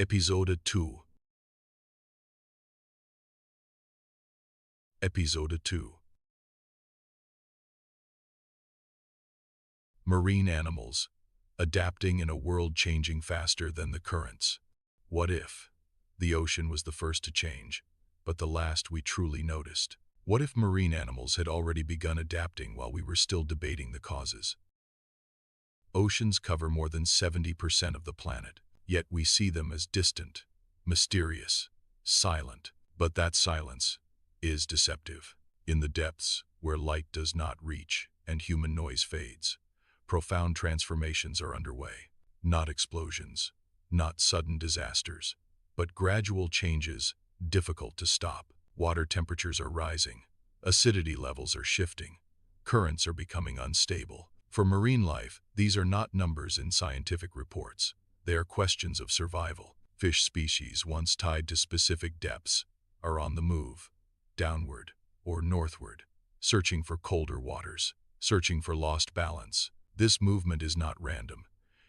Episode 2. Episode 2. Marine animals, adapting in a world changing faster than the currents. What if the ocean was the first to change, but the last we truly noticed? What if marine animals had already begun adapting while we were still debating the causes? Oceans cover more than 70% of the planet, yet we see them as distant, mysterious, silent. But that silence is deceptive. In the depths, where light does not reach and human noise fades, profound transformations are underway. Not explosions, not sudden disasters, but gradual changes difficult to stop. Water temperatures are rising, acidity levels are shifting, currents are becoming unstable. For marine life, these are not numbers in scientific reports. They are questions of survival. Fish species once tied to specific depths are on the move, downward or northward, searching for colder waters, searching for lost balance. This movement is not random.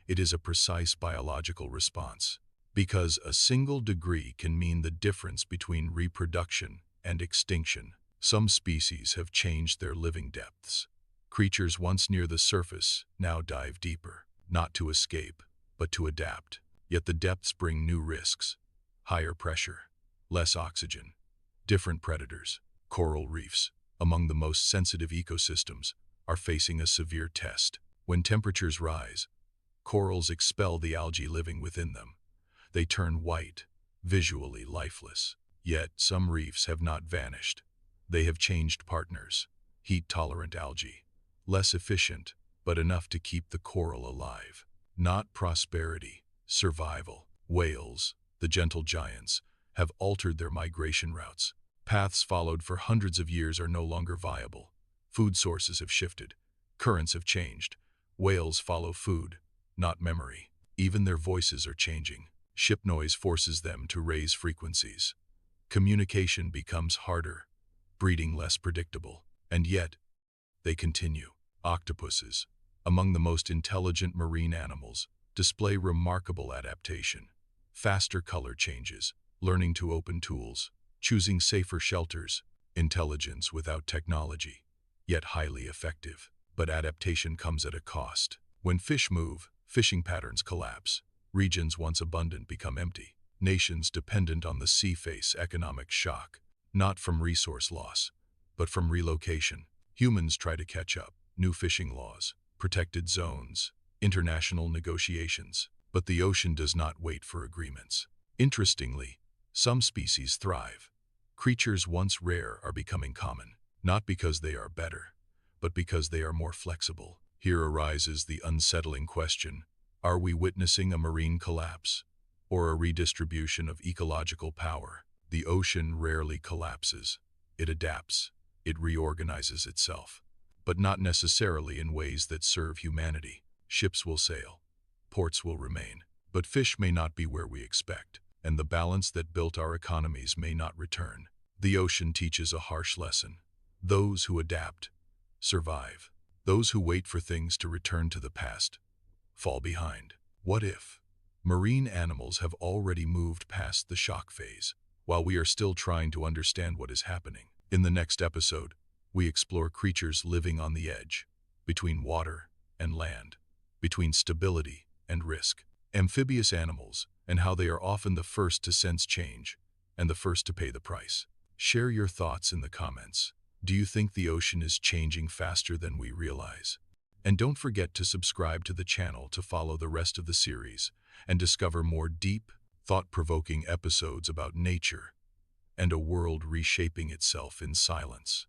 It is a precise biological response, because a single degree can mean the difference between reproduction and extinction. Some species have changed their living depths. Creatures once near the surface now dive deeper, not to escape, but to adapt. Yet the depths bring new risks: higher pressure, less oxygen, different predators. Coral reefs, among the most sensitive ecosystems, are facing a severe test. When temperatures rise, corals expel the algae living within them. They turn white, visually lifeless. Yet some reefs have not vanished. They have changed partners: heat-tolerant algae, less efficient, but enough to keep the coral alive. Not prosperity, survival. Whales, the gentle giants, have altered their migration routes. Paths followed for hundreds of years are no longer viable. Food sources have shifted. Currents have changed. Whales follow food, not memory. Even their voices are changing. Ship noise forces them to raise frequencies. Communication becomes harder, breeding less predictable. And yet, they continue. Octopuses, among the most intelligent marine animals, display remarkable adaptation. Faster color changes, learning to open tools, choosing safer shelters. Intelligence without technology, yet highly effective. But adaptation comes at a cost. When fish move, fishing patterns collapse. Regions once abundant become empty. Nations dependent on the sea face economic shock, not from resource loss, but from relocation. Humans try to catch up. New fishing laws, protected zones, international negotiations. But the ocean does not wait for agreements. Interestingly, some species thrive. Creatures once rare are becoming common, not because they are better, but because they are more flexible. Here arises the unsettling question: are we witnessing a marine collapse, or a redistribution of ecological power? The ocean rarely collapses. It adapts. It reorganizes itself, but not necessarily in ways that serve humanity. Ships will sail, ports will remain, but fish may not be where we expect, and the balance that built our economies may not return. The ocean teaches a harsh lesson. Those who adapt survive. Those who wait for things to return to the past fall behind. What if marine animals have already moved past the shock phase, while we are still trying to understand what is happening? In the next episode, we explore creatures living on the edge, between water and land, between stability and risk. Amphibious animals, and how they are often the first to sense change and the first to pay the price. Share your thoughts in the comments. Do you think the ocean is changing faster than we realize? And don't forget to subscribe to the channel to follow the rest of the series and discover more deep, thought-provoking episodes about nature and a world reshaping itself in silence.